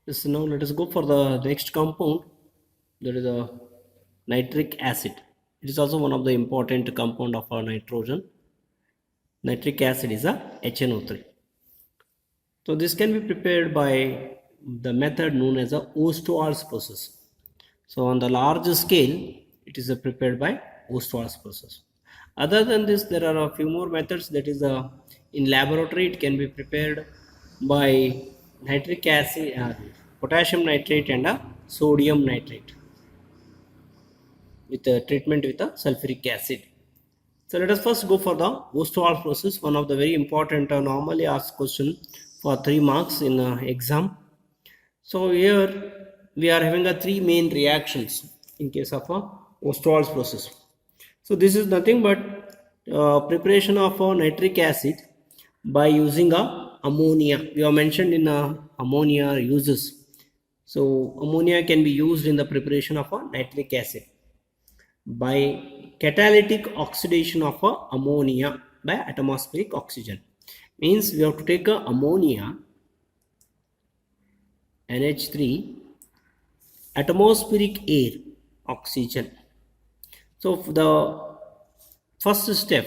So now let us go for the next compound, that is a nitric acid. It is also one of the important compound of our nitrogen. Nitric acid is a HNO3. So this can be prepared by the method known as a Ostwald's process. So on the large scale, it is prepared by Ostwald's process. Other than this, there are a few more methods. That is, in laboratory, it can be prepared by nitric acid, potassium nitrate, and sodium nitrate with a treatment with a sulfuric acid. So let us first go for the Ostwald process, one of the very important normally asked question for 3 marks in exam. So here we are having a three main reactions in case of a Ostwald's process. So this is nothing but preparation of a nitric acid by using a ammonia. We have mentioned in ammonia uses. So ammonia can be used in the preparation of a nitric acid by catalytic oxidation of ammonia by atmospheric oxygen. Means we have to take ammonia NH3, atmospheric air, oxygen. So the first step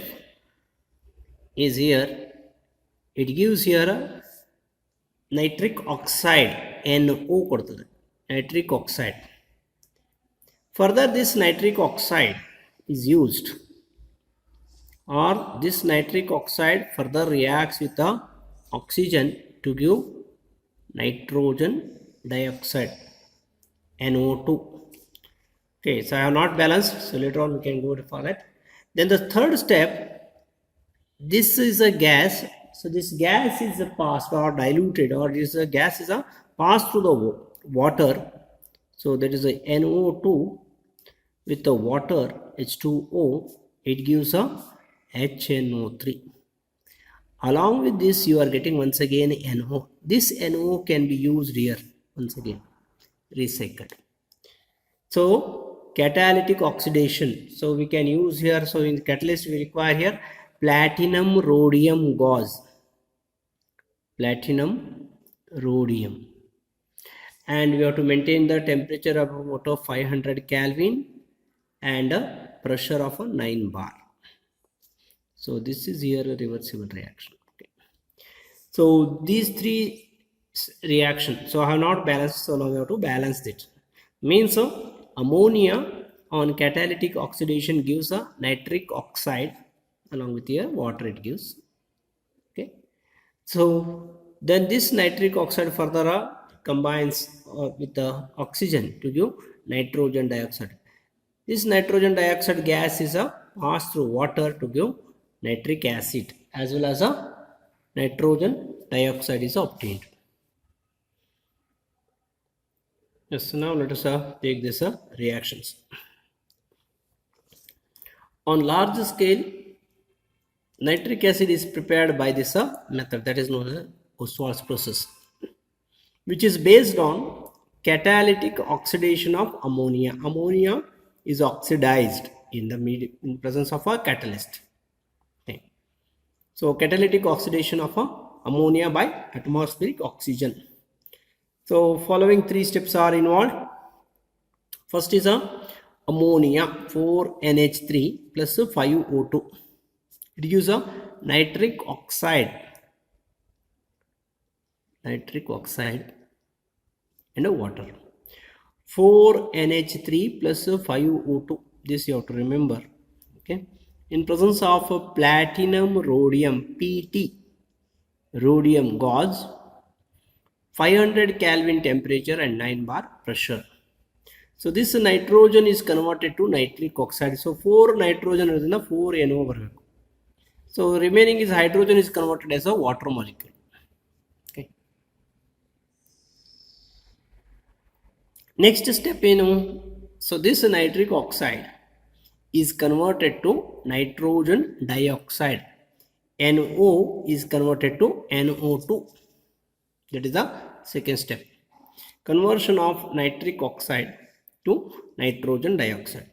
is here, it gives here a nitric oxide NO ಕೊಡ್ತದೆ, nitric oxide. Further this nitric oxide is used, or this nitric oxide further reacts with the oxygen to give nitrogen dioxide NO2. Okay, so I have not balanced, so later on we can go for that. Then the third step, this is a gas, so this gas is passed or diluted, or this gas is passed through the water. So that is a NO2 with the water H2O, it gives a HNO3. Along with this you are getting once again NO. This NO can be used here once again, recycled. So catalytic oxidation, so we can use here, so in the catalyst we require here platinum rhodium gauze, platinum rhodium, and we have to maintain the temperature of about 500 Kelvin and a pressure of 9 bar. So this is here a reversible reaction. Okay. So these three reactions, so I have not balanced, so now we have to balance it. Means ammonia on catalytic oxidation gives a nitric oxide, along with here water it gives. Okay. So then this nitric oxide further combines with the oxygen to give nitrogen dioxide. This nitrogen dioxide gas is passed through water to give nitric acid, as well as nitrogen dioxide is obtained. Yes, so now let us take this reactions. On large scale, nitric acid is prepared by this method, that is known as Ostwald's process, which is based on catalytic oxidation of ammonia. Ammonia is oxidized in the in presence of a catalyst. Okay. So catalytic oxidation of ammonia by atmospheric oxygen. So following three steps are involved. First is ammonia 4NH3 plus 5O2. It gives a nitric oxide and a water. 4NH3 plus 5O2. This you have to remember. Okay. In presence of platinum rhodium PT, rhodium gauze, 500 Kelvin temperature and 9 bar pressure. So this nitrogen is converted to nitric oxide. So 4 nitrogen is in the 4 NO. So remaining is hydrogen is converted as a water molecule. Okay. Next step, so this nitric oxide is converted to nitrogen dioxide. NO is converted to NO2. That is the second step. Conversion of nitric oxide to nitrogen dioxide.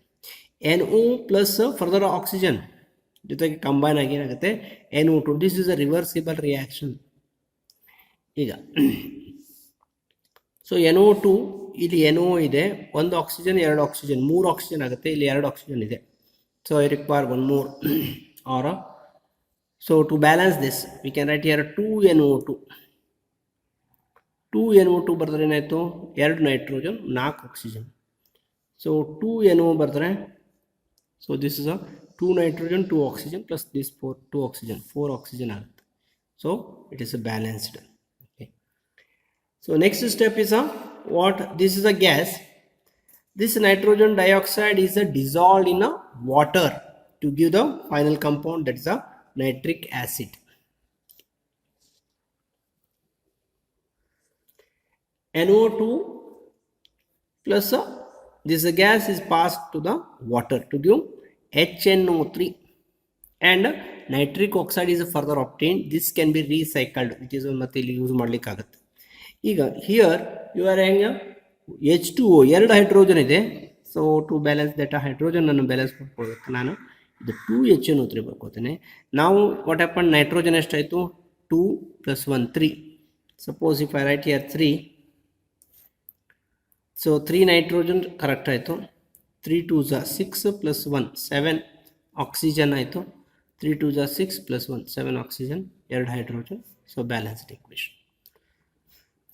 NO plus further oxygen combine again NO2. This is a reversible reaction. So NO2 ಇಲ್ಲಿ NO ಇದೆ, ಒಂದು oxygen ಎರಡು oxygen, ಮೂರು oxygen ಆಗುತ್ತೆ, ಇಲ್ಲಿ ಎರಡು oxygen ಇದೆ. So I require one more or so to balance this we can write here 2NO2 2NO2 ಬರೆದ್ರೆ ಏನಾಯಿತು, ಎರಡು ನೈಟ್ರೋಜನ್ ನಾಲ್ಕು ಆಕ್ಸಿಜನ್. ಸೊ 2NO ಬರೆದ್ರೆ so this is a 2 nitrogen 2 oxygen plus this 2 oxygen 4 oxygen ಆಗುತ್ತೆ. So it is balanced. Okay. So next step is what this is a gas. This nitrogen dioxide is dissolved in water to give the final compound, that is a nitric acid. NO2 plus this gas is passed to the water to give HNO3 and nitric oxide is further obtained. This can be recycled, which is ಮತ್ತೆ ಇಲ್ಲಿ use ಮಾಡ್ಲಿಕ್ಕೆ ಆಗುತ್ತೆ. ಈಗ here you are hang H2O ಎರಡು hydrogen ಇದೆ. So to balance that hydrogen ಅನ್ನು balance ಮಾಡ್ಕೊಳ್ಬೇಕು. ನಾನು ಇದು 2HNO3 ಬರ್ಕೋತೇನೆ. ನಾವು ವಾಟ್ ಹ್ಯಾಪನ್, ನೈಟ್ರೋಜನ್ ಎಷ್ಟಾಯಿತು 2 + 1 3. Suppose if I right here 3, so 3 nitrogen correct ಆಯಿತು. 3 2s 6 + 1 7 ಆಕ್ಸಿಜನ್ ಆಯಿತು. 3 2s 6 + 1 7 ಆಕ್ಸಿಜನ್, ಎರಡು hydrogen. So balanced equation.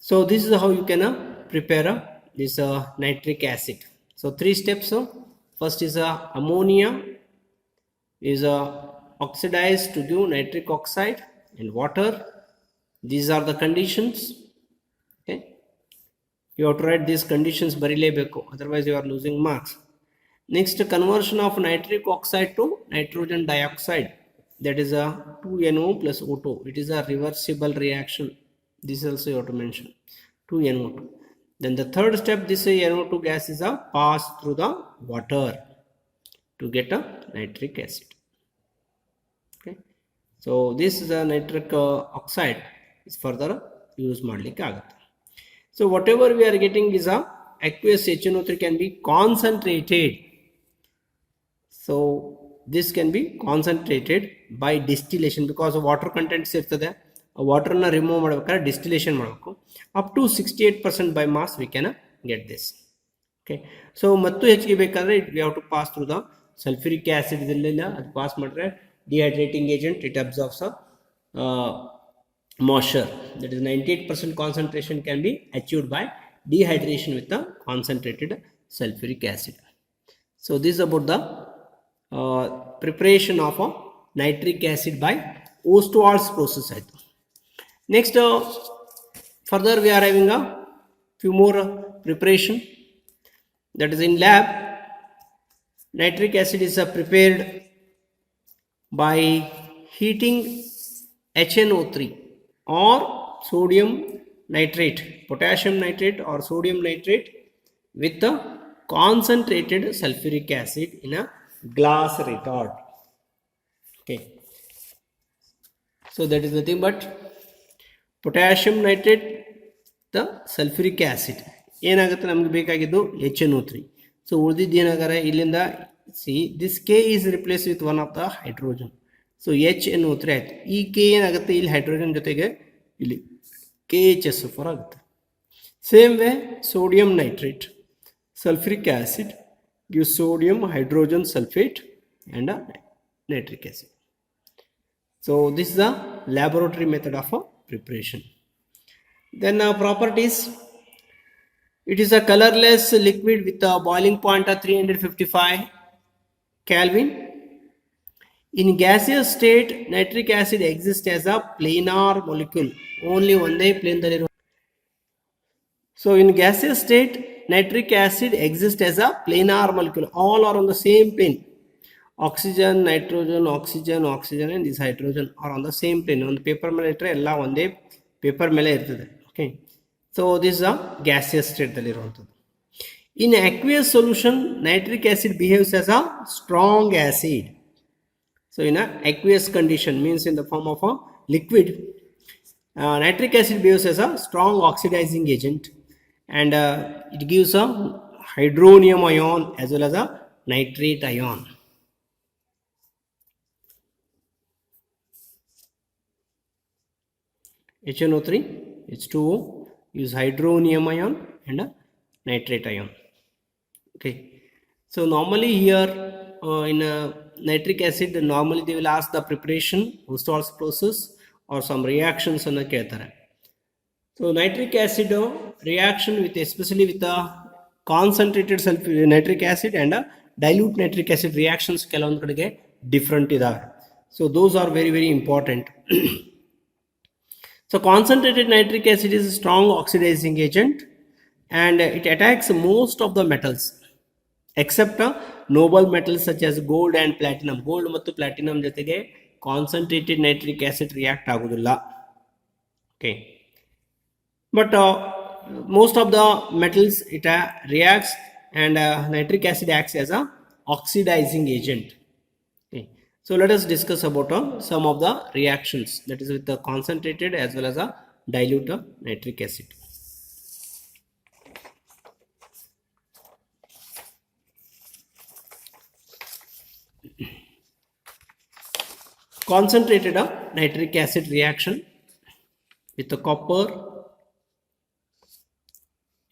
So this is how you can prepare this nitric acid. So 3 steps. First is ammonia is oxidized to give nitric oxide and water. These are the conditions. Okay, you have to write these conditions barilebeku, otherwise you are losing marks. Next, conversion of nitric oxide to nitrogen dioxide, that is a 2NO plus O2. It is a reversible reaction. This also you have to mention 2NO2. Then the third step, this NO2 gas is passed through the water to get a nitric acid. Okay, so this is a nitric oxide is further use ಮಾಡ್ಲಿಕ್ಕೆ ಆಗುತ್ತೆ. So whatever we are getting is a aqueous HNO3 can be concentrated. So this can be concentrated by distillation because water contents ಇರ್ತದೆ. ವಾಟರ್ನ remove ಮಾಡ್ಬೇಕಾದ್ರೆ distillation ಮಾಡಬೇಕು. Up to 68% by mass we can get this. Okay, so ಮತ್ತು ಹೆಚ್ಚಿಗೆ ಬೇಕಾದರೆ we have to pass through the sulphuric acid. ಇದೆಲ್ಲ ಅದು pass ಮಾಡಿದ್ರೆ dehydrating agent, it absorbs moisture. That is 98% concentration can be achieved by dehydration with the concentrated sulfuric acid. So this is about the preparation of a nitric acid by Ostwald's process. Next, further we are having a few more preparation, that is in lab. Nitric acid is prepared by heating HNO3 or sodium nitrate, potassium nitrate or sodium nitrate with the concentrated sulfuric acid in a glass retort. Okay, so that is nothing but potassium nitrate, the sulfuric acid. ಏನಾಗುತ್ತೆ ನಮಗೆ ಬೇಕಾಗಿದ್ದು HNO3. So ಉಳಿದಿದ್ದು ಏನಾಗಾರೆ ಇಲ್ಲಿಂದ see this K is replaced with one of the hydrogen. So HNO3 ಆಯಿತು. ಈ K ಏನಾಗುತ್ತೆ ಇಲ್ಲಿ hydrogen ಜೊತೆಗೆ ಇಲ್ಲಿ KHSO4 ಆಗುತ್ತೆ. Same way sodium nitrate, sulfuric acid gives sodium hydrogen sulfate and nitric acid. So this is the laboratory method of preparation. Then properties. It is a colorless liquid with a boiling point of 355 Kelvin. In gaseous state, nitric acid exists as a planar molecule. Only one day plane. So in gaseous state, nitric acid exists as a planar molecule. All are on the same plane. Oxygen, nitrogen, oxygen, oxygen and this hydrogen are on the same plane. On the paper mele ittare ella onde paper mele irtade. Okay, so this is a gaseous state dalli iruvanthadu. In aqueous solution, nitric acid behaves as a strong acid. So in a aqueous condition, means in the form of a liquid, nitric acid behaves as a strong oxidizing agent and it gives a hydronium ion as well as a nitrate ion. HNO3, H2O, use hydronium ion and a nitrate ion. Okay, so normally here in nitric acid, normally they will ask the preparation, Stall's process, or some reactions on the ketara. So nitric acid reaction with, especially with the concentrated nitric acid and dilute nitric acid reactions ಕೆಲವೊಂದು different ಇದಾವೆ. So those are very very important. So concentrated nitric acid is a strong oxidizing agent and it attacks most of the metals except noble metals such as gold and platinum. Gold ಮತ್ತು platinum ಜೊತೆಗೆ concentrated nitric acid react ಆಗುವುದಿಲ್ಲ. Okay. But most of the metals it reacts and nitric acid acts as a oxidizing agent. Okay. So let us discuss about some of the reactions, that is with the concentrated as well as a dilute nitric acid. Concentrated nitric acid reaction with the copper.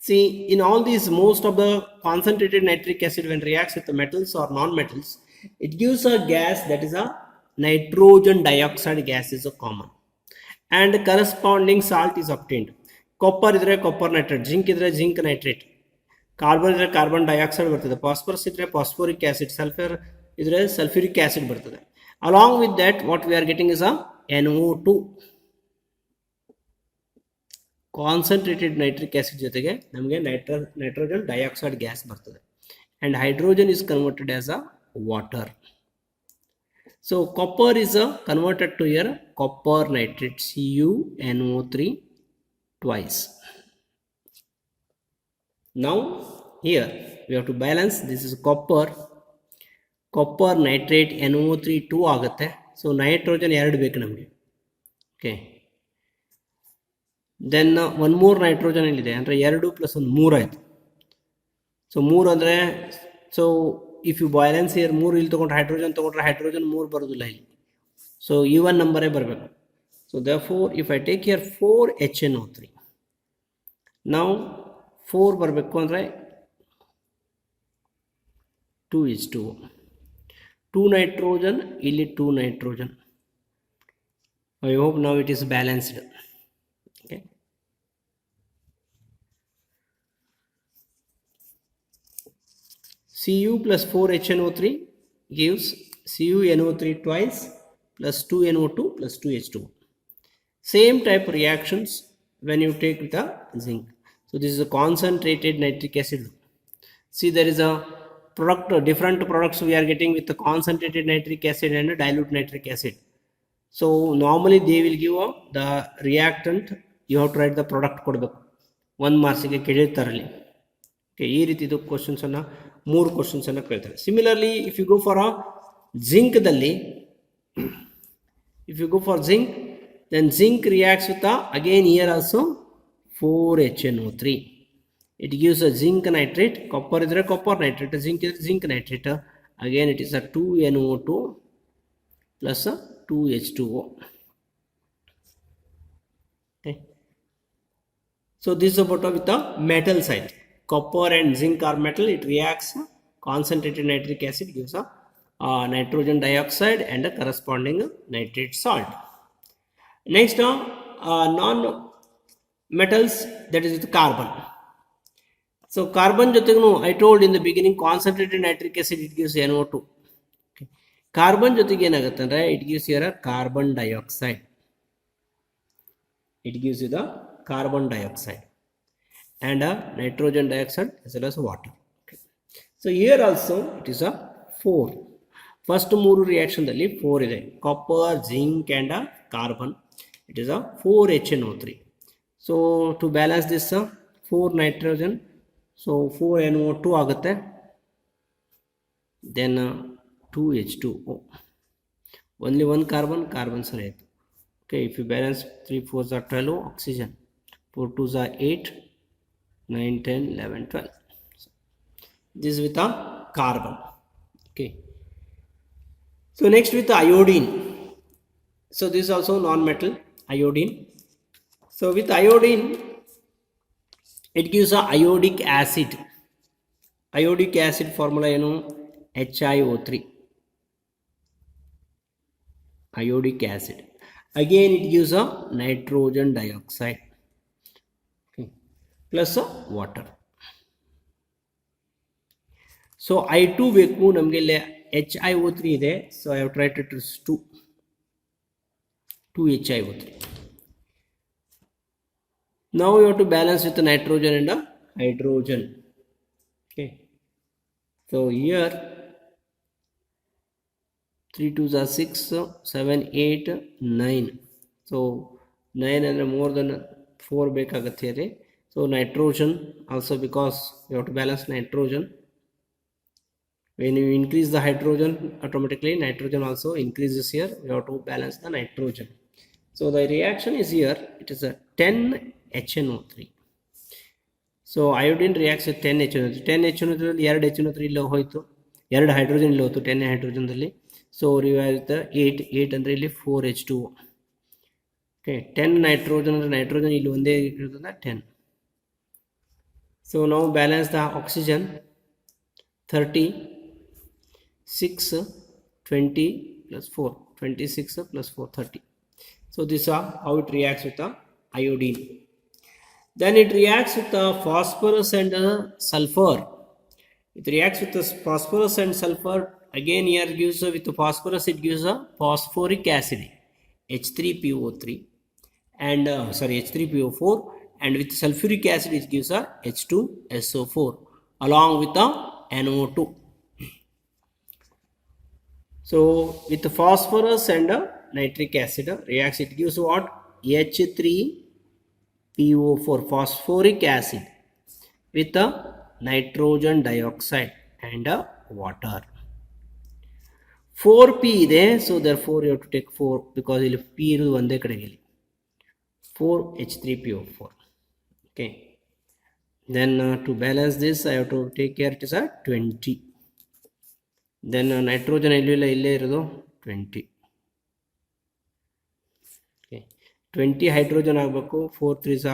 See, in all these, most of the concentrated nitric acid when reacts with the metals or non-metals, it gives a gas that is a nitrogen dioxide gas is a common and corresponding salt is obtained. Copper idre copper nitrate, zinc idre zinc nitrate, carbon idre carbon dioxide ಬರ್ತದೆ, phosphorus idre phosphoric acid, sulfur idre sulfuric acid ಬರ್ತದೆ. Along with that, what we are getting is a NO2. Concentrated nitric acid ಜೊತೆಗೆ ನಮಗೆ nitrogen dioxide gas ಬರ್ತದೆ and hydrogen is converted as a water. So copper is converted to your copper nitrate, CuNO3 twice. Now here we have to balance. This is copper nitrate NO3 2 ಆಗುತ್ತೆ. So nitrogen 2 ಬೇಕು ನಮಗೆ. Okay. Then one more nitrogen ilide andre 2 plus 1 3 ಆಯ್ತು. So 3 andre, so if you balance here 3 ಇಲ್ಲಿ ತಗೊಂಡ್ರೆ hydrogen ತಗೊಂಡ್ರೆ hydrogen 3 ಬರೋದಿಲ್ಲ ಇಲ್ಲಿ. So even number ಬರಬೇಕು. So therefore if I take here 4HNO3, now 4 ಬರಬೇಕು ಅಂದ್ರೆ 2H2O, 2 nitrogen ಇಲ್ಲಿ 2 nitrogen. I hope now it is balanced. Okay. Cu plus 4HNO3 gives CuNO3 twice plus 2NO2 plus 2H2O. Same type reactions when you take with the zinc. So this is a concentrated nitric acid. See, there is a product, different products we are getting with the concentrated nitric acid and dilute nitric acid. So normally they will give the reactant, you have to write the product ಕೊಡಬೇಕು 1 marks ಗೆ ಕೇಳಿರ್ತಾರಲ್ಲಿ. Okay, ಈ ರೀತಿದು questions ಅನ್ನ 3 questions ಅನ್ನ ಕೇಳ್ತಾರೆ. Similarly, if you go for a zinc ದಲ್ಲಿ, if you go for zinc, then zinc reacts with again here also 4HNO3. It gives a zinc nitrate. Copper idre copper nitrate, zinc idre zinc nitrate. Again it is a 2NO2 plus a 2H2O. Okay. So this is about with the metal side. Copper and zinc are metal. It reacts. Concentrated nitric acid gives a nitrogen dioxide and a corresponding nitrate salt. Next, non-metals, that is with carbon. So carbon ಜೊತೆಗೂ I told in the beginning concentrated nitric acid it gives NO2. Okay. Carbon ಜೊತೆಗೆ ಏನಾಗುತ್ತೆ ಅಂದ್ರೆ it gives you a carbon dioxide. It gives you the carbon dioxide and a nitrogen dioxide as well as water. Okay. So here also it is a 4. First 3 reaction ದಲ್ಲಿ 4 ಇದೆ. Copper, zinc and carbon. It is a 4HNO3. So to balance this 4 nitrogen, so 4NO2 ಆಗುತ್ತೆ. Then 2H2O. Only one carbon ಸರಿ ಆಯಿತು. Okay, if you balance 3 4s are 12 oxygen, 4 2s are 8, 9 10 11 12. So, this is with a carbon. Okay. So next with the iodine. So this is also non-metal, iodine. So with iodine, It gives a iodic acid. Iodic acid formula ಏನು HiO3. Iodic acid. Again it gives a nitrogen dioxide, okay, plus a water. So I2 ಬೇಕು ನಮಗೆ ಇಲ್ಲಿ HiO3 ಇದೆ, so I have tried it as 2 HiO3. Now you have to balance with the nitrogen and the hydrogen. Okay, so here 3 2s are 6, 7 8 9. So 9 and more than 4 ಬೇಕಾಗುತ್ತೆ here. So nitrogen also, because you have to balance nitrogen. When you increase the hydrogen, automatically nitrogen also increases here. You have to balance the nitrogen. So the reaction is here, it is a 10 HNO3. So iodine reacts with 10 HNO3. 10 HNO3 2 HNO3 ಇಲ್ಲಿ ಹೋಯಿತು, 2 hydrogen ಇಲ್ಲಿ ಹೋಯಿತು 10 ಹೈಡ್ರೋಜನ್ದಲ್ಲಿ. So revise the 8 ಅಂದರೆ ಇಲ್ಲಿ 4H2O. Okay, 10 nitrogen ಅಂದರೆ nitrogen ಇಲ್ಲಿ ಒಂದೇ ಇರೋದ್ರಿಂದ 10. ಸೊ ನಾವು balance the oxygen 30 6 20 plus 4, 26 plus 4 30. So this is how it reacts with the iodine. Then it reacts with the phosphorus and sulfur. It reacts with the phosphorus and sulfur. Again here gives with the phosphorus, it gives a phosphoric acid H3PO3 and H3PO4, and with sulfuric acid it gives a H2SO4 along with the NO2. So with the phosphorus and nitric acid reacts, it gives what? H3PO4 phosphoric acid with the nitrogen dioxide and water. 4P ಇದೆ, so therefore you have to take 4 because ಇಲ್ಲಿ P ಇರೋದು ಒಂದೇ ಕಡೆಗೆ, 4H3PO4. Okay, then to balance this I have to take care, it is a 20. Then nitrogen ಇಲ್ಲೇ ಇರೋದು 20. Okay, 20 hydrogen ಆಗಬೇಕು, 4 3s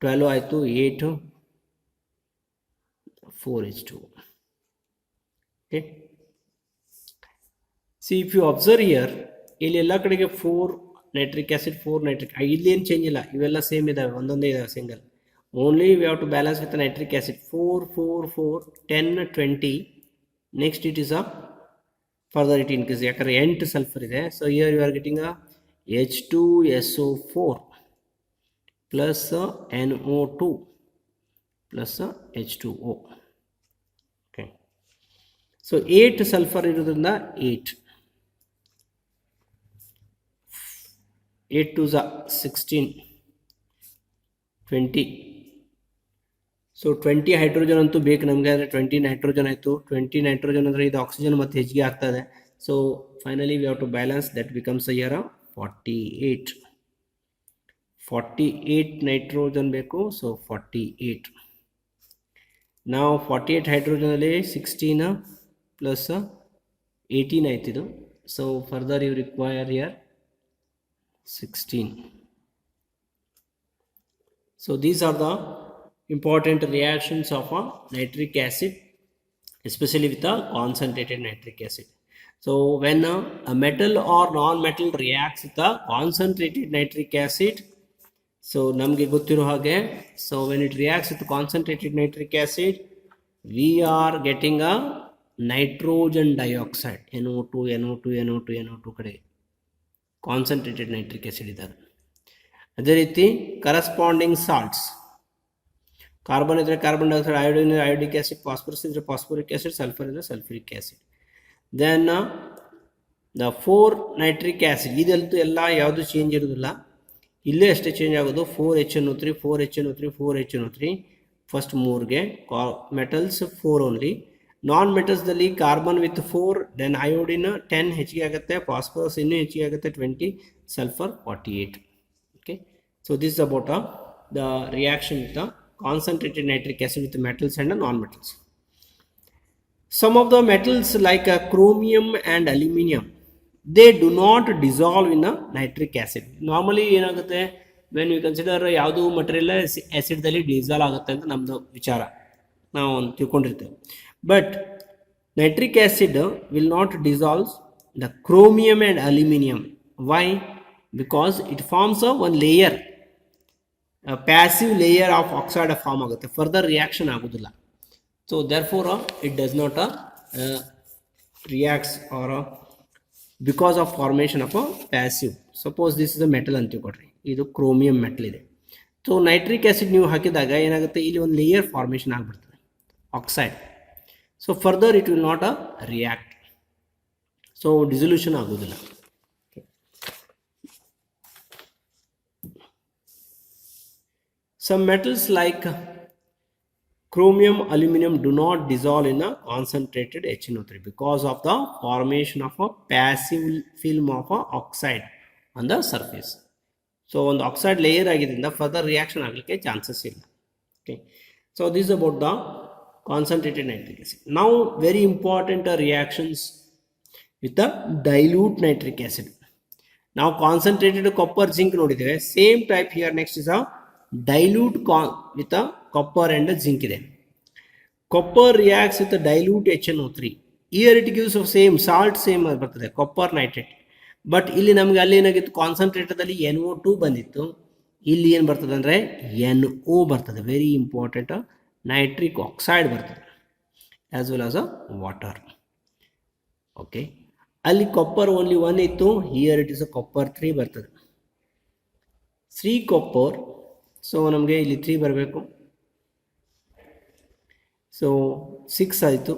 12 ಆಯಿತು, 8 4H2O. Okay, see if you observe here, ಇಲ್ಲಿ ಎಲ್ಲ ಕಡೆಗೆ 4 ನೈಟ್ರಿಕ್ ಆಸಿಡ್ 4 ನೈಟ್ರಿಕ್, ಇಲ್ಲೇನು ಚೇಂಜ್ ಇಲ್ಲ, ಇವೆಲ್ಲ ಸೇಮ್ ಇದಾವೆ, ಒಂದೊಂದೇ ಇದಾವೆ single. Only we have to balance with nitric acid 4 4 4 10 20. Next it is a further it increases, ಯಾಕಂದರೆ 8 ಸಲ್ಫರ್ ಇದೆ. So here you are getting a H2SO4 plus NO2 plus H2O. Okay, so 8 sulphur ಇರೋದ್ರಿಂದ 8 2s 16 20. So 20 hydrogen ಅಂತೂ ಬೇಕು ನಮಗೆ, ಅಂದರೆ 20 nitrogen ಆಯಿತು. 20 nitrogen ಅಂದರೆ ಇದು ಆಕ್ಸಿಜನ್ ಮತ್ತು ಹೆಚ್ಚಿಗೆ ಆಗ್ತದೆ. So finally we have to balance, that becomes here 48 nitrogen ಬೇಕು. ಸೊ 48 ನಾವು 48 ಹೈಡ್ರೋಜನಲ್ಲಿ 16 ಪ್ಲಸ್ 18 ಆಯ್ತಿದು. So further you require here 16. So these are the important reactions of a nitric acid, especially with a concentrated nitric acid. So when a metal or non-metal reacts with a concentrated nitric acid, so namge gottiರೋ ಹಾಗೆ, so when it reacts with concentrated nitric acid, we are getting a nitrogen dioxide, NO2 NO2 NO2 NO2 ಕಡೆ concentrated nitric acid ಇದ್ದಾರೆ. ಅದೇ ರೀತಿ corresponding salts, carbon ಇದ್ದರೆ carbon dioxide, iodine ಇದ್ದರೆ iodic acid, phosphorus ಇದ್ದರೆ phosphoric acid, sulphur ಇದ್ದರೆ sulphuric acid. Then the 4 nitric acid, ಇದಂತೂ ಎಲ್ಲ ಯಾವುದು ಚೇಂಜ್ ಇರೋದಿಲ್ಲ, ಇಲ್ಲೇ ಅಷ್ಟೇ ಚೇಂಜ್ ಆಗೋದು. 4HNO3 4HNO3 4HNO3 ಫಸ್ಟ್ 3ಗೆ ಮೆಟಲ್ಸ್ 4 ಓನ್ಲಿ. ನಾನ್ ಮೆಟಲ್ಸ್ದಲ್ಲಿ ಕಾರ್ಬನ್ ವಿತ್ 4, ದೆನ್ ಅಯೋಡಿನ್ 10 ಹೆಚ್ಚಿಗೆ ಆಗುತ್ತೆ, ಫಾಸ್ಫರಸ್ ಇನ್ನೂ ಹೆಚ್ಚಿಗೆ ಆಗುತ್ತೆ 20, sulphur 48. Okay, so this is about the reaction with the concentrated nitric acid with the metals and the non-metals. Some of the metals like chromium and aluminium, they do not dissolve in a nitric acid. Normally ಏನಾಗುತ್ತೆ, when you consider ಯಾವುದು material ಆ್ಯಸಿಡ್ದಲ್ಲಿ dissolve ಆಗುತ್ತೆ ಅಂತ ನಮ್ಮದು ವಿಚಾರ, ನಾವು ತಿಳ್ಕೊಂಡಿರ್ತೇವೆ. But nitric acid will not dissolve the chromium and aluminium. Why? Because it forms one layer, passive layer of oxide form ಆಗುತ್ತೆ, ಫರ್ದರ್ ರಿಯಾಕ್ಷನ್ ಆಗೋದಿಲ್ಲ. So therefore it does not reacts or because of formation of a passive. Suppose this is a metal ಅಂತ ತಿಳ್ಕೊಡ್ರಿ, ಇದು chromium metal ಇದೆ. So nitric acid ನೀವು ಹಾಕಿದಾಗ ಏನಾಗುತ್ತೆ, ಇಲ್ಲಿ ಒಂದು ಲೇಯರ್ ಫಾರ್ಮೇಷನ್ ಆಗಿಬಿಡ್ತದೆ oxide. So further it will not react, so dissolution ಆಗೋದಿಲ್ಲ. Some metals like chromium, aluminum do not dissolve in a concentrated HNO3 because of the formation of a passive film of a oxide on the surface. So on the oxide layer ಆಗಿದ್ದರಿಂದ further reaction ಆಗಲಿಕ್ಕೆ chances ಇಲ್ಲ. Okay, so this is about the concentrated nitric acid. Now very important reactions with the dilute nitric acid. Now concentrated copper zinc ನೋಡಿದ್ದೇವೆ, same type here. Next is a dilute with a copper and zinc ಇದೆ. Copper reacts with a dilute HNO3. Here it gives of same salt, same ಬರ್ತದೆ copper nitrate. But ಇಲ್ಲಿ ನಮಗೆ ಅಲ್ಲಿ ಏನಾಗಿತ್ತು, ಕಾನ್ಸಂಟ್ರೇಟದಲ್ಲಿ NO2 ಬಂದಿತ್ತು, ಇಲ್ಲಿ ಏನು ಬರ್ತದೆ ಅಂದರೆ NO ಬರ್ತದೆ. ವೆರಿ ಇಂಪಾರ್ಟೆಂಟ್, ನೈಟ್ರಿಕ್ ಆಕ್ಸೈಡ್ ಬರ್ತದೆ as well as a water. Okay, ಅಲ್ಲಿ ಕಾಪರ್ ಓನ್ಲಿ 1 ಇತ್ತು, here it is a copper 3 ಬರ್ತದೆ, 3 ಕಾಪರ್. ಸೊ ನಮಗೆ ಇಲ್ಲಿ 3 ಬರಬೇಕು. ಸೊ 6 ಆಯಿತು.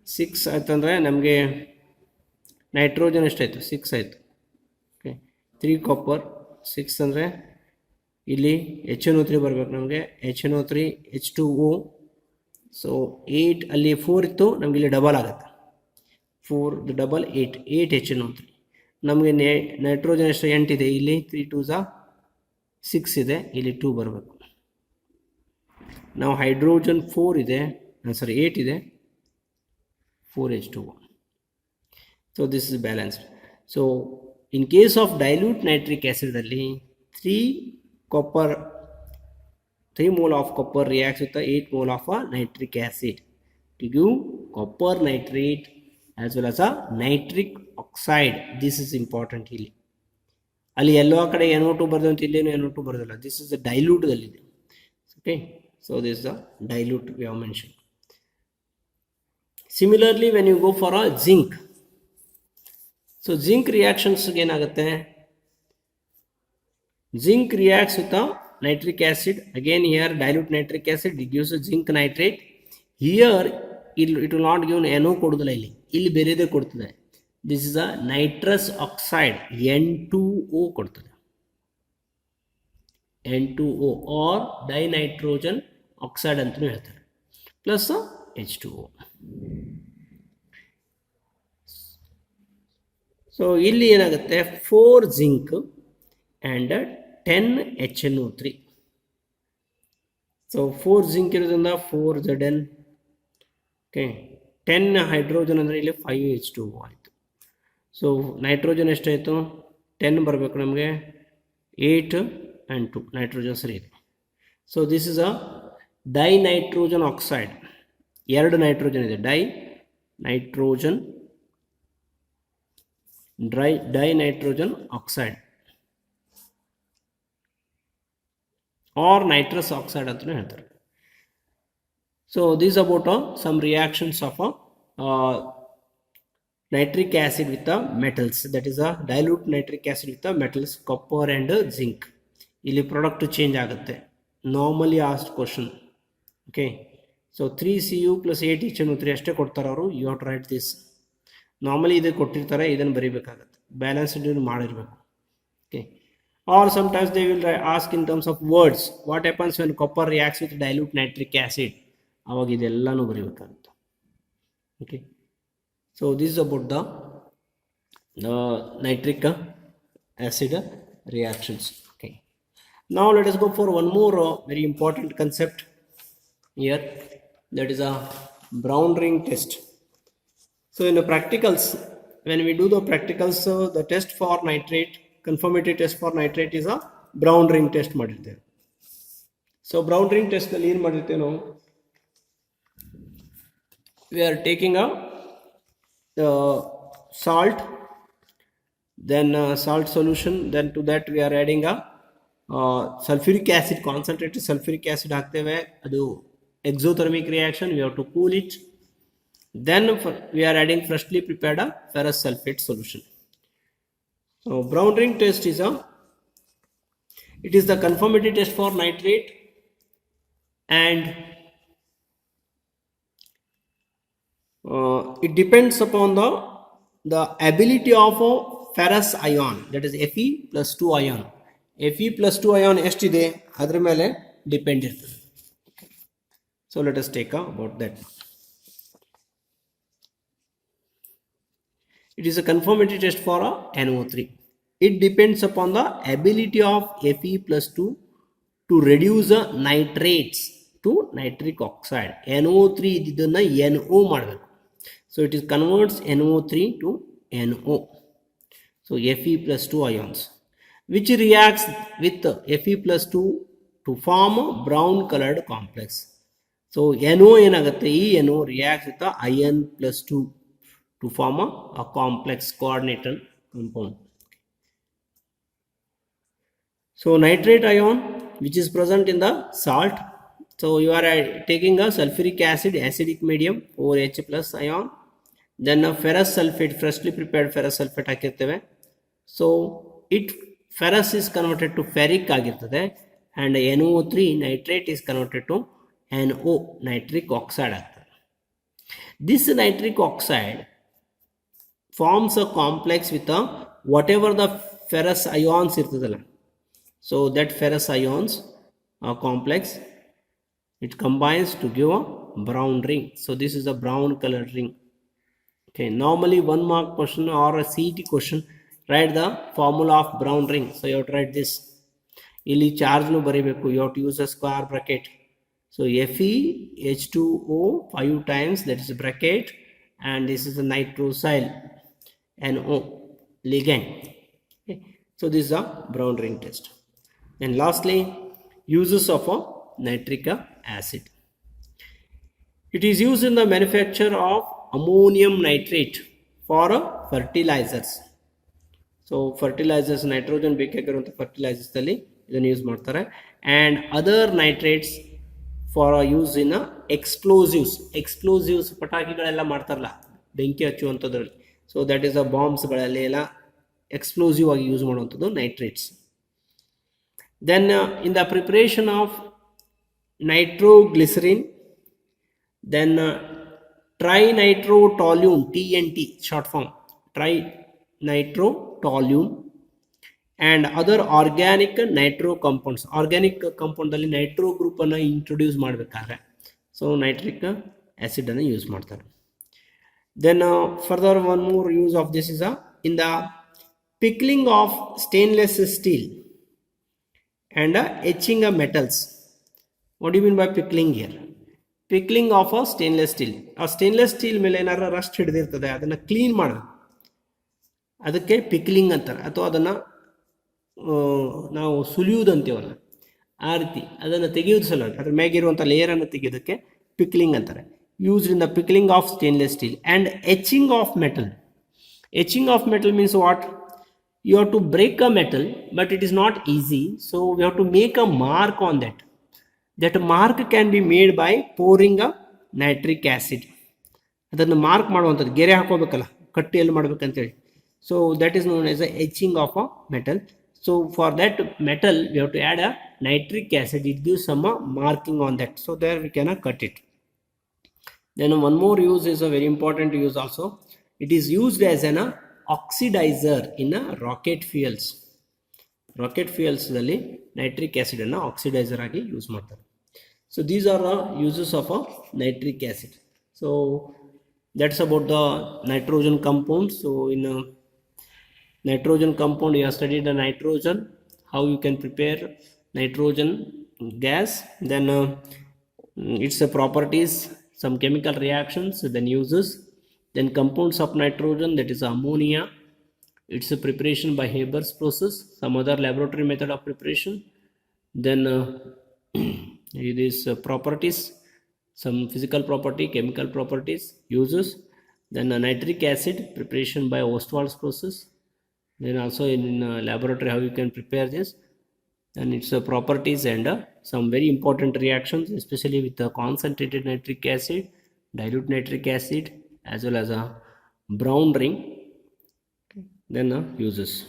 6 ಆಯ್ತಂದರೆ ನಮಗೆ ನೈಟ್ರೋಜನ್ ಎಷ್ಟಾಯಿತು, 6 ಆಯಿತು. ಓಕೆ, 3 ಕಾಪರ್ 6 ಅಂದರೆ ಇಲ್ಲಿ HNO3 ಬರಬೇಕು ನಮಗೆ, HNO3 H2O. ಸೊ 8, ಅಲ್ಲಿ 4 ಇತ್ತು, ನಮಗೆ ಇಲ್ಲಿ ಡಬಲ್ ಆಗುತ್ತೆ, 4 ಡಬಲ್ 8 HNO3. ನಮಗೆ ನೈಟ್ರೋಜನ್ ಎಷ್ಟು 8 ಇದೆ, ಇಲ್ಲಿ 3 2 6 ಇದೆ, ಇಲ್ಲಿ 2 ಬರಬೇಕು. ನಾವು ಹೈಡ್ರೋಜನ್ 4 ಇದೆ, 8 ಇದೆ, 4 H2O. So this is balanced. So in case of dilute nitric ಆ್ಯಸಿಡಲ್ಲಿ 3 mole of copper reacts with the 8 mole of a nitric acid to give copper nitrate as well as a nitric oxide. This is important ಇಲ್ಲಿ. ಅಲ್ಲಿ ಎಲ್ಲೋ ಆ ಕಡೆ NO2 ಬರೆದಂತ ಇಲ್ಲೇನು NO2 ಬರೋದಿಲ್ಲ. This is the ಡೈಲ್ಯೂಟ್ದಲ್ಲಿದೆ. Okay, so this is the dilute we have mention. Similarly when you go for a zinc, so zinc ರಿಯಾಕ್ಷನ್ಸ್ಗೆ ಏನಾಗುತ್ತೆ, zinc reacts with a nitric acid. Again here dilute nitric acid gives a zinc nitrate. Here it will not give NO ಕೊಡುದಿಲ್ಲ, ಇಲ್ಲಿ ಬೇರೆದೇ ಕೊಡ್ತದೆ. This is a nitrous oxide, N2O ಕೊಡ್ತದೆ, N2O or dinitrogen oxide ಅಂತಲೂ ಹೇಳ್ತಾರೆ, plus H2O. So ಇಲ್ಲಿ ಏನಾಗುತ್ತೆ, 4 zinc and 10 HNO3. So 4 zinc ಇರೋದ್ರಿಂದ 4 Zn. Okay, 10 hydrogen ಅಂದರೆ ಇಲ್ಲಿ 5 H2O ಆಯಿತು. ಸೊ ನೈಟ್ರೋಜನ್ ಎಷ್ಟಾಯಿತು, 10 ಬರಬೇಕು ನಮಗೆ, 8 and 2 ನೈಟ್ರೋಜನ್ ಸರಿ ಇದೆ. So this is a dinitrogen oxide. 2 nitrogen ಇದೆ, dinitrogen oxide or nitrous oxide ಅಂತಲೂ ಹೇಳ್ತಾರೆ. So this about some reactions of nitric acid with the metals, that is a dilute nitric acid with the metals copper and zinc. ಇಲ್ಲಿ product change ಆಗುತ್ತೆ, normally asked question. Okay, so 3Cu + 8 HNO3 ಅಷ್ಟೇ ಕೊಡ್ತಾರೆ ಅವರು. You have to write this. Normally ಇದು ಕೊಟ್ಟಿರ್ತಾರೆ, ಇದನ್ನು ಬರೀಬೇಕಾಗತ್ತೆ, balanced ಮಾಡಿರಬೇಕು. Okay, or sometimes they will ask in terms of words, what happens when copper reacts with dilute nitric acid, ಅವಾಗ ಇದೆಲ್ಲನೂ ಬರೀಬೇಕಾಗುತ್ತೆ. Okay, so this is about the nitric acid reactions. Okay, now let us go for one more very important concept here, that is a brown ring test. So in the practicals, when we do the practicals, the test for nitrate conformity test for nitrate is a brown ring test ಮಾಡಿರ್ತೇವೆ. So brown ring test ನಲ್ಲಿ ಏನು ಮಾಡಿರ್ತೇವೆ ನಾವು, we are taking a salt, then salt solution, then to that we are adding a sulfuric acid, concentrated sulfuric acid ಹಾಕ್ತೇವೆ. ಅದು exothermic reaction, we have to cool it. Then we are adding freshly prepared ferrous sulfate solution. So brown ring test is it is the conformity test for nitrate, and it depends upon the ability of a ferrous ion, that is Fe plus 2 ion. Fe plus 2 ion ಎಷ್ಟಿದೆ ಅದರ ಮೇಲೆ depend ಇರ್ತದೆ. So let us take about that. It is a conformity test for a NO3. It depends upon the ability of Fe plus 2 to reduce the nitrates to nitric oxide. NO3 ಇದನ್ನ NO ಮಾಡಬೇಕು. So it is converts NO3 to NO. So Fe plus 2 ions, which reacts with Fe plus 2 to form a brown colored complex. So NO ಏನಾಗುತ್ತೆ, ಈ NO reacts with the iron plus 2 to form a complex coordinated compound. So nitrate ion, which is present in the salt. So you are taking a sulfuric acid, acidic medium, OH plus ion, then a ferrous sulfate, freshly prepared ferrous sulfate ಹಾಕಿರ್ತೇವೆ. So it ferrous is converted to ferric ಆಗಿರ್ತದೆ, and NO3 nitrate is converted to NO, nitric oxide ಆಗ್ತದೆ. This nitric oxide forms a complex with whatever the ferrous ions ಇರ್ತದಲ್ಲ. So that ferrous ions complex, it combines to give a brown ring. So this is a brown colored ring. Okay, normally 1 mark question or a CET question, write the formula of brown ring. So you have to write this. ಇಲ್ಲಿ charge ನು ಬರೀಬೇಕು, you have to use a square bracket. So Fe H2O 5 times, that is a bracket, and this is a nitrosyl NO ligand. Okay. So this is a brown ring test. And lastly, uses of a nitric acid. It is used in the manufacture of ammonium nitrate for fertilizers. So fertilizers, nitrogen ಬೇಕಾಗಿರುವಂಥ fertilizers ಅಲ್ಲಿ ಇದನ್ನು use ಮಾಡ್ತಾರೆ, and other nitrates for use in explosives. Explosives ಪಟಾಕಿಗಳೆಲ್ಲ ಮಾಡ್ತಾರಲ್ಲ, ಬೆಂಕಿ ಹಚ್ಚುವಂಥದ್ರಲ್ಲಿ. So that is ಬಾಂಬ್ಸ್ಗಳಲ್ಲಿ ಎಲ್ಲ ಎಕ್ಸ್ಪ್ಲೋಸಿವ್ ಆಗಿ ಯೂಸ್ ಮಾಡುವಂಥದ್ದು nitrates. Then in the preparation of nitroglycerin, then trinitrotoluene, TNT short form, trinitrotoluene, and other organic nitro compounds. Organic ಕಂಪೌಂಡಲ್ಲಿ nitro ಗ್ರೂಪನ್ನು ಇಂಟ್ರೊಡ್ಯೂಸ್ ಮಾಡಬೇಕಾದ್ರೆ ಸೊ ನೈಟ್ರಿಕ್ ಆ್ಯಸಿಡನ್ನು ಯೂಸ್ ಮಾಡ್ತಾರೆ. Then further one more use of this is in the pickling of stainless steel and etching of metals. What do you mean by pickling here? Pickling of a stainless steel. A stainless steel ಮೇಲೆ ಏನಾರ Rust ಹಿಡಿದಿರ್ತದೆ, ಅದನ್ನು clean ಮಾಡಬೇಕು, ಅದಕ್ಕೆ pickling ಅಂತಾರೆ. ಅಥವಾ ಅದನ್ನು ನಾವು ಸುಲಿಯುವುದು ಅಂತೀವಲ್ಲ, ಆ ರೀತಿ ಅದನ್ನು ತೆಗೆಯೋದು ಸಲುವಾಗಿ ಅದ್ರ ಮ್ಯಾಗಿರುವಂಥ ಲೇಯರನ್ನು ತೆಗೆಯೋದಕ್ಕೆ ಪಿಕ್ಲಿಂಗ್ ಅಂತಾರೆ. Used in the pickling of stainless steel. And etching of metal. Etching of metal means what? You have to break a metal, but it is not easy, so we have to make a mark on that. That mark can be made by pouring a nitric acid. ಅದನ್ನು mark ಮಾಡುವಂಥದ್ದು, ಗೆರೆ ಹಾಕೋಬೇಕಲ್ಲ, ಕಟ್ಟಿ ಎಲ್ಲಿ ಮಾಡ್ಬೇಕಂತೇಳಿ. So that is known as a etching of a metal. So for that metal we have to add a nitric acid. It gives some marking on that, so there we can cut it. Then one more use is a very important use also. It is used as an oxidizer in rocket fuels. Rocket fuels ನಲ್ಲಿ nitric acid ಅನ್ನು oxidiser ಆಗಿ use ಮಾಡ್ತಾರೆ. So these are the uses of a nitric acid. So that's about the nitrogen compound. So in a nitrogen compound you have studied the nitrogen, how you can prepare nitrogen gas, then its properties, some chemical reactions, then uses, then compounds of nitrogen, that is ammonia, It's a preparation by Haber's process, some other laboratory method of preparation. Then it is properties, some physical property, chemical properties, uses. Then nitric acid preparation by Ostwald's process. Then also in laboratory how you can prepare this, and its properties and some very important reactions, especially with the concentrated nitric acid, dilute nitric acid, as well as a brown ring. Then uses.